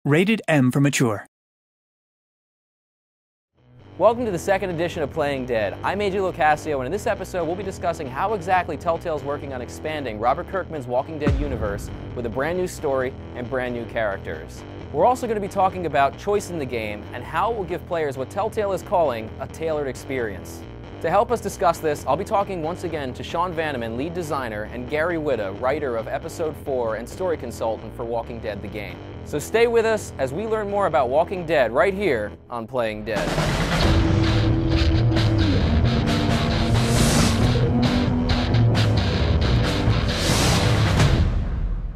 Rated M for mature. Welcome to the second edition of Playing Dead. I'm AJ Locascio, and in this episode we'll be discussing how exactly Telltale's working on expanding Robert Kirkman's Walking Dead universe with a brand new story and brand new characters. We're also going to be talking about choice in the game and how it will give players what Telltale is calling a tailored experience. To help us discuss this, I'll be talking once again to Sean Vanaman, lead designer, and Gary Whitta, writer of Episode 4 and story consultant for Walking Dead the game. So stay with us as we learn more about Walking Dead right here on Playing Dead.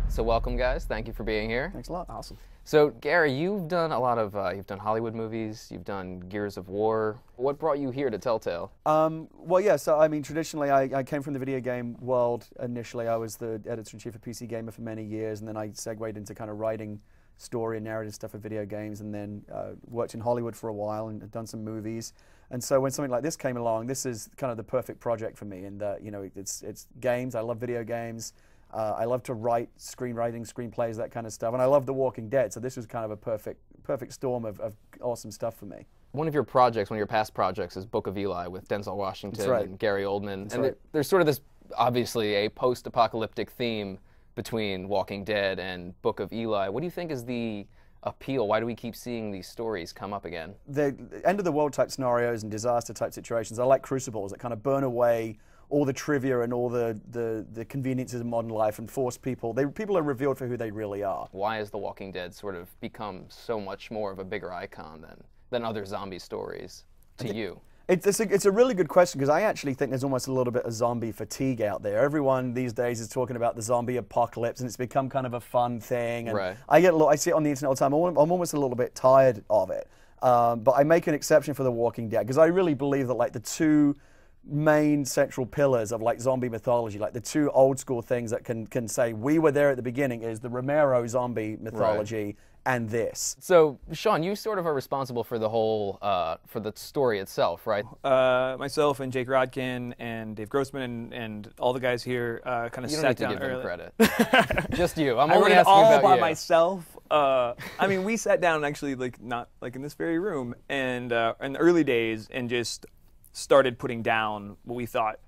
So welcome, guys. Thank you for being here. Thanks a lot. Awesome. So Gary, you've done a lot of you've done Hollywood movies. You've done Gears of War. What brought you here to Telltale? Well, yeah. So I mean, traditionally, I came from the video game world. Initially, I was the editor-in-chief of PC Gamer for many years, and then I segued into kind of writing story and narrative stuff for video games, and then worked in Hollywood for a while and done some movies. And so when something like this came along, this is kind of the perfect project for me. And you know, it's games. I love video games. I love to write screenwriting, screenplays, that kind of stuff, and I love The Walking Dead. So this was kind of a perfect storm of awesome stuff for me. One of your projects, one of your past projects, is Book of Eli with Denzel Washington and Gary Oldman. That's and right. There's sort of this, obviously, a post-apocalyptic theme between Walking Dead and Book of Eli. What do you think is the appeal? Why do we keep seeing these stories come up again? The end of the world type scenarios and disaster type situations are like crucibles that kind of burn away all the trivia and all the conveniences of modern life and force people. People are revealed for who they really are. Why has The Walking Dead sort of become so much more of a bigger icon than other zombie stories to you? It's a really good question, because I actually think there's almost a little bit of zombie fatigue out there. Everyone these days is talking about the zombie apocalypse, and it's become kind of a fun thing. And right. I see it on the internet all the time. I'm almost a little bit tired of it. But I make an exception for The Walking Dead, because I really believe that like the two main central pillars of like zombie mythology, like the two old school things that can say we were there at the beginning, is the Romero zombie mythology. Right. And this. So, Sean, you sort of are responsible for the whole, for the story itself, right? Myself and Jake Rodkin and Dave Grossman and all the guys here kind of sat down early. You don't need to give them credit. Just you. I'm only asking about all you. by myself. I mean, we sat down actually, like not like in this very room, and in the early days, and just started putting down what we thought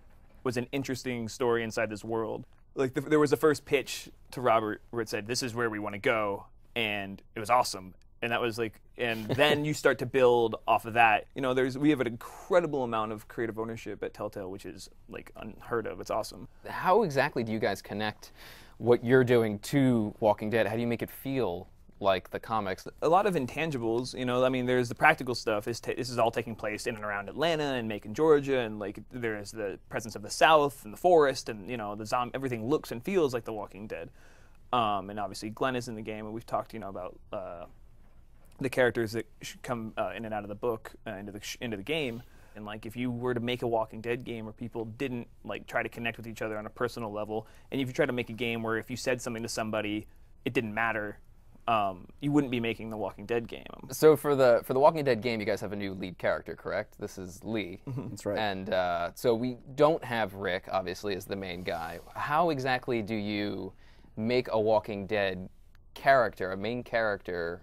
was an interesting story inside this world. Like there was the first pitch to Robert where it said, "This is where we want to go." And it was awesome, and that was like, and then you start to build off of that. You know, we have an incredible amount of creative ownership at Telltale, which is like unheard of. It's awesome. How exactly do you guys connect what you're doing to Walking Dead? How do you make it feel like the comics? A lot of intangibles, you know. I mean, there's the practical stuff. This is all taking place in and around Atlanta and Macon, Georgia, and like there's the presence of the South and the forest, and you know, everything looks and feels like The Walking Dead. And obviously Glenn is in the game, and we've talked, you know, about the characters that should come in and out of the book into the game. And like, if you were to make a Walking Dead game where people didn't like try to connect with each other on a personal level, and if you try to make a game where if you said something to somebody, it didn't matter, you wouldn't be making the Walking Dead game. So for the Walking Dead game, you guys have a new lead character, correct? This is Lee. That's right. And so we don't have Rick, obviously, as the main guy. How exactly do you make a Walking Dead character, a main character,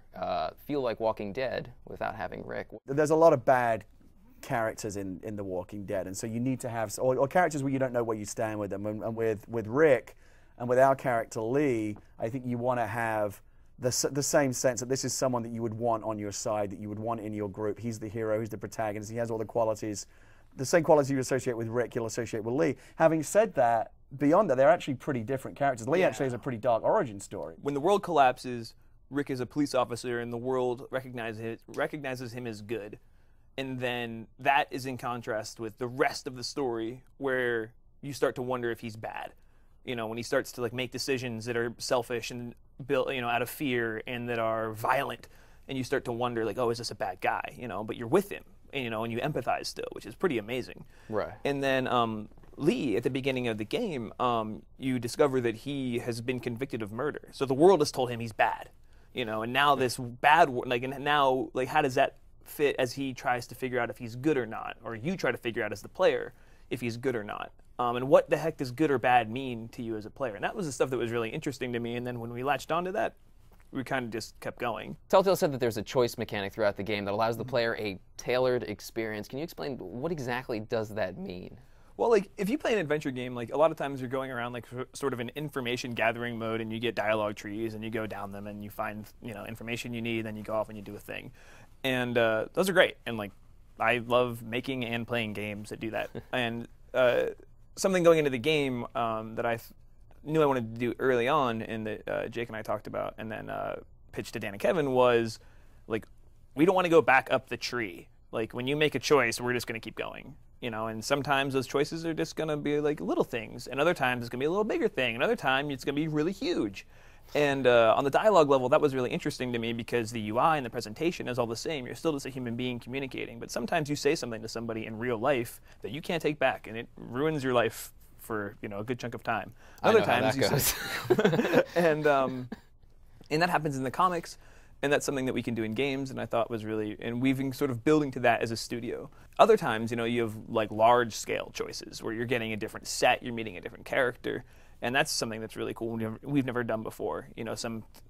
feel like Walking Dead without having Rick? There's a lot of bad characters in The Walking Dead, and so you need to have, or characters where you don't know where you stand with them. And with Rick and with our character Lee, I think you want to have the same sense that this is someone that you would want on your side, that you would want in your group. He's the hero, he's the protagonist, he has all the qualities. The same qualities you associate with Rick, you'll associate with Lee. Having said that, beyond that, they're actually pretty different characters. Lee actually has a pretty dark origin story. When the world collapses, Rick is a police officer, and the world recognizes him as good. And then that is in contrast with the rest of the story, where you start to wonder if he's bad. You know, when he starts to like make decisions that are selfish and built, you know, out of fear and that are violent, and you start to wonder like, oh, is this a bad guy? You know, but you're with him, and, you know, and you empathize still, which is pretty amazing. Right. And then Lee, at the beginning of the game, you discover that he has been convicted of murder. So the world has told him he's bad, you know, and now this bad, like, and now, like, how does that fit as he tries to figure out if he's good or not, or you try to figure out as the player if he's good or not? And what the heck does good or bad mean to you as a player? And that was the stuff that was really interesting to me. And then when we latched onto that, we kind of just kept going. Telltale said that there's a choice mechanic throughout the game that allows the player a tailored experience. Can you explain what exactly does that mean? Well, like, if you play an adventure game, like, a lot of times you're going around, like, sort of an information gathering mode, and you get dialogue trees, and you go down them, and you find, you know, information you need, then you go off and you do a thing. And those are great. And, like, I love making and playing games that do that. And something going into the game that I knew I wanted to do early on, and that Jake and I talked about, and then pitched to Dan and Kevin, was, like, we don't want to go back up the tree. Like, when you make a choice, we're just going to keep going. You know, and sometimes those choices are just going to be like little things, and other times it's going to be a little bigger thing, and other time it's going to be really huge. And on the dialogue level, that was really interesting to me because the UI and the presentation is all the same. You're still just a human being communicating, but sometimes you say something to somebody in real life that you can't take back, and it ruins your life for, you know, a good chunk of time. Other times you say, and that happens in the comics. And that's something that we can do in games, and I thought was really, and we've been sort of building to that as a studio. Other times, you know, you have like large-scale choices where you're getting a different set, you're meeting a different character, and that's something that's really cool. We've never done before. You know,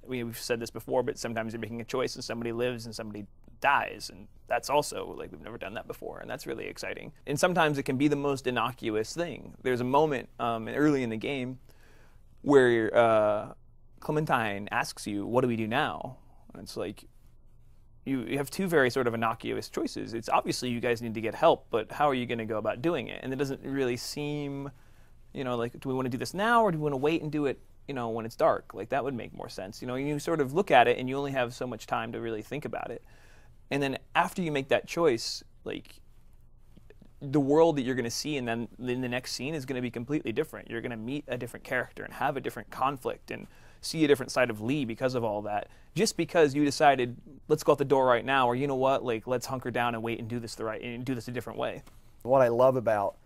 we've said this before, but sometimes you're making a choice and somebody lives and somebody dies, and that's also like we've never done that before, and that's really exciting. And sometimes it can be the most innocuous thing. There's a moment early in the game where Clementine asks you, "What do we do now?" And it's like, you have two very sort of innocuous choices. It's obviously you guys need to get help, but how are you going to go about doing it? And it doesn't really seem, you know, like, do we want to do this now or do we want to wait and do it, you know, when it's dark? Like, that would make more sense. You know, you sort of look at it and you only have so much time to really think about it. And then after you make that choice, like, the world that you're going to see and then in the next scene is going to be completely different. You're going to meet a different character and have a different conflict and see a different side of Lee because of all that. Just because you decided, let's go out the door right now, or you know what, like, let's hunker down and wait and do this a different way. What I love about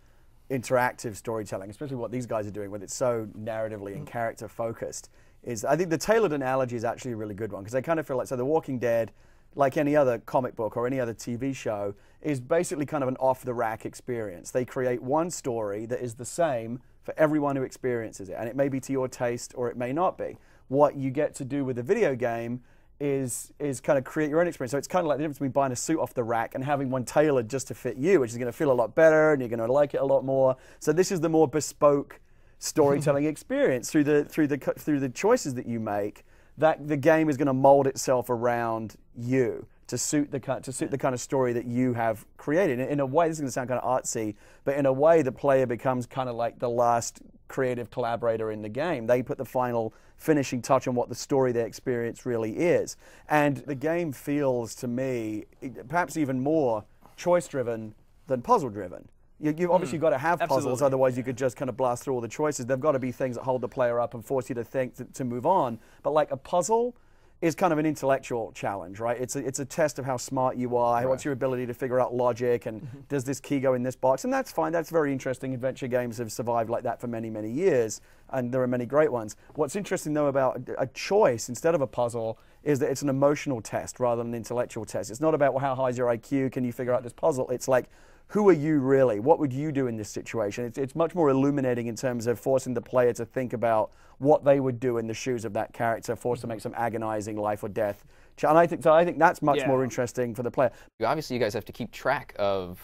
interactive storytelling, especially what these guys are doing, when it's so narratively and character focused, is I think the tailored analogy is actually a really good one, because I kind of feel like, so The Walking Dead, like any other comic book or any other TV show, is basically kind of an off-the-rack experience. They create one story that is the same for everyone who experiences it, and it may be to your taste or it may not be. What you get to do with a video game is kind of create your own experience. So it's kind of like the difference between buying a suit off the rack and having one tailored just to fit you, which is going to feel a lot better and you're going to like it a lot more. So this is the more bespoke storytelling experience through the choices that you make, that the game is going to mold itself around you to suit the kind of story that you have created. In a way, this is going to sound kind of artsy, but in a way, the player becomes kind of like the last creative collaborator in the game. They put the final finishing touch on what the story they experience really is. And the game feels, to me, perhaps even more choice-driven than puzzle-driven. You've obviously got to have puzzles, Absolutely. otherwise you could just kind of blast through all the choices. There've got to be things that hold the player up and force you to think to move on. But like a puzzle is kind of an intellectual challenge, right? It's a test of how smart you are, Right. what's your ability to figure out logic, and does this key go in this box? And that's fine, that's very interesting. Adventure games have survived like that for many, many years, and there are many great ones. What's interesting though about a choice instead of a puzzle is that it's an emotional test rather than an intellectual test. It's not about, well, how high is your IQ, can you figure out this puzzle? It's like, who are you really? What would you do in this situation? It's much more illuminating in terms of forcing the player to think about what they would do in the shoes of that character, forced to make some agonizing life or death. And I think that's much more interesting for the player. Obviously, you guys have to keep track of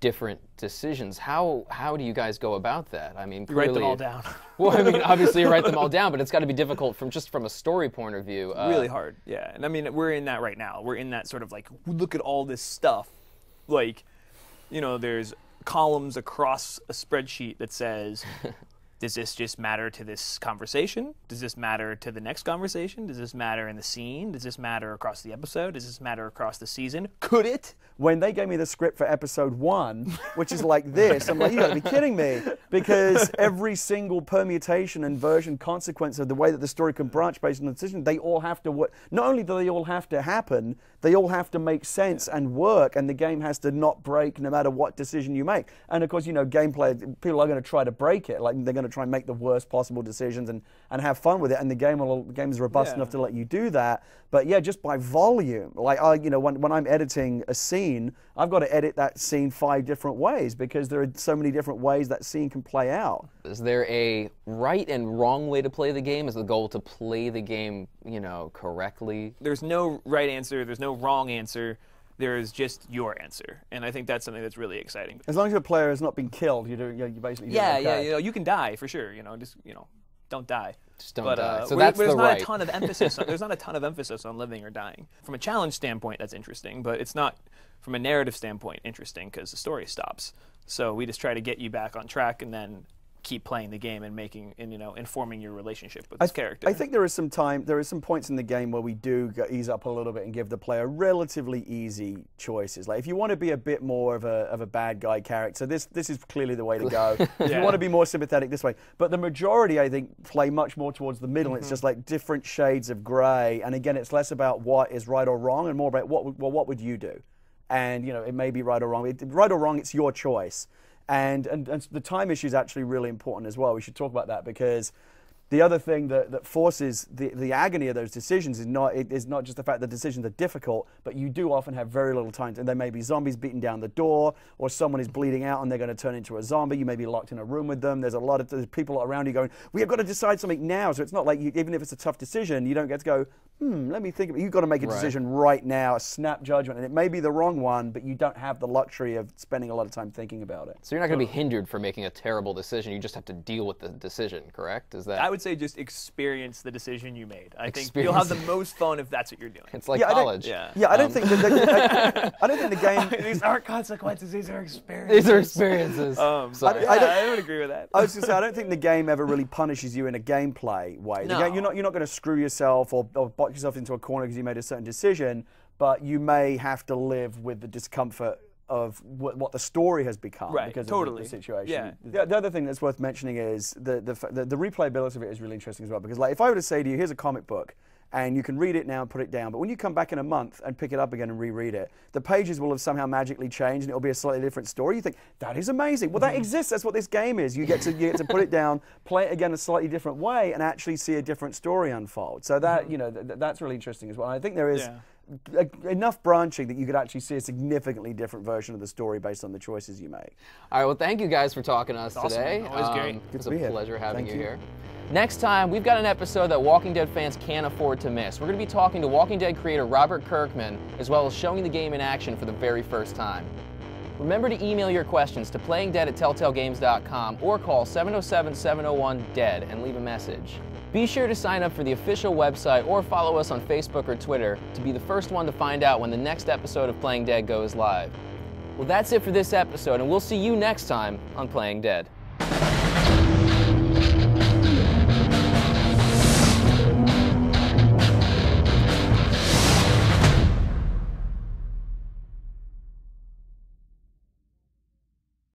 different decisions. How do you guys go about that? I mean, clearly, Write them all down. Well, I mean, obviously you write them all down, but it's got to be difficult from a story point of view. Really hard, yeah. And I mean, we're in that right now. We're in that sort of like, look at all this stuff. Like, you know, there's columns across a spreadsheet that says, does this just matter to this conversation? Does this matter to the next conversation? Does this matter in the scene? Does this matter across the episode? Does this matter across the season? Could it? When they gave me the script for episode 1, which is like this, I'm like, you gotta be kidding me. Because every single permutation and version consequence of the way that the story can branch based on the decision, they all have to work. Not only do they all have to happen, they all have to make sense and work, and the game has to not break no matter what decision you make. And of course, you know, gameplay, people are gonna try to break it. Like, they're gonna try and make the worst possible decisions and have fun with it. And the game is robust enough to let you do that. But yeah, just by volume, like when I'm editing a scene, I've got to edit that scene 5 different ways because there are so many different ways that scene can play out. Is there a right and wrong way to play the game? Is the goal to play the game, correctly? There's no right answer. There's no wrong answer. There is just your answer, and I think that's something that's really exciting. As long as your player has not been killed, you basically do okay. You can die for sure. Don't die. Just don't die. So that's the right. There's not a ton of emphasis. There's not a ton of emphasis on living or dying. From a challenge standpoint, that's interesting, but it's not from a narrative standpoint interesting because the story stops. So we just try to get you back on track and then keep playing the game and informing your relationship with this character. I think there is some points in the game where we do ease up a little bit and give the player relatively easy choices. Like if you want to be a bit more of a bad guy character, this is clearly the way to go. If you want to be more sympathetic, this way. But the majority, I think, play much more towards the middle. It's just like different shades of gray. And again, it's less about what is right or wrong and more about what would you do? And it may be right or wrong. Right or wrong, it's your choice. And the time issue is actually really important as well. We should talk about that because the other thing that forces the agony of those decisions is not just the fact that decisions are difficult, but you do often have very little time. And there may be zombies beating down the door, or someone is bleeding out and they're going to turn into a zombie. You may be locked in a room with them. There's there's people around you going, we have got to decide something now. So it's not like even if it's a tough decision, you don't get to go, let me think. You've got to make a decision right now, a snap judgment. And it may be the wrong one, but you don't have the luxury of spending a lot of time thinking about it. So you're not going to be hindered from making a terrible decision. You just have to deal with the decision, correct? Is that? I would say just experience the decision you made. I think you'll have the most fun if that's what you're doing. It's like college. I don't think I don't think the game. These aren't consequences. These are experiences. These are experiences. I don't agree with that. I was going to say I don't think the game ever really punishes you in a gameplay way. No. You're not going to screw yourself or box yourself into a corner because you made a certain decision, but you may have to live with the discomfort of what the story has become because of the situation. Yeah. The other thing that's worth mentioning is the replayability of it is really interesting as well, because like if I were to say to you, here's a comic book, and you can read it now and put it down, but when you come back in a month and pick it up again and reread it, the pages will have somehow magically changed and it'll be a slightly different story. You think, that is amazing. Well, that exists. That's what this game is. You get to put it down, play it again a slightly different way, and actually see a different story unfold. So that, that's really interesting as well. And I think there is enough branching that you could actually see a significantly different version of the story based on the choices you make. All right, well, thank you guys for talking to us today. Always great. It was a pleasure having you here. Next time, we've got an episode that Walking Dead fans can't afford to miss. We're going to be talking to Walking Dead creator Robert Kirkman, as well as showing the game in action for the very first time. Remember to email your questions to playingdead@telltalegames.com or call 707-701-DEAD and leave a message. Be sure to sign up for the official website or follow us on Facebook or Twitter to be the first one to find out when the next episode of Playing Dead goes live. Well, that's it for this episode, and we'll see you next time on Playing Dead.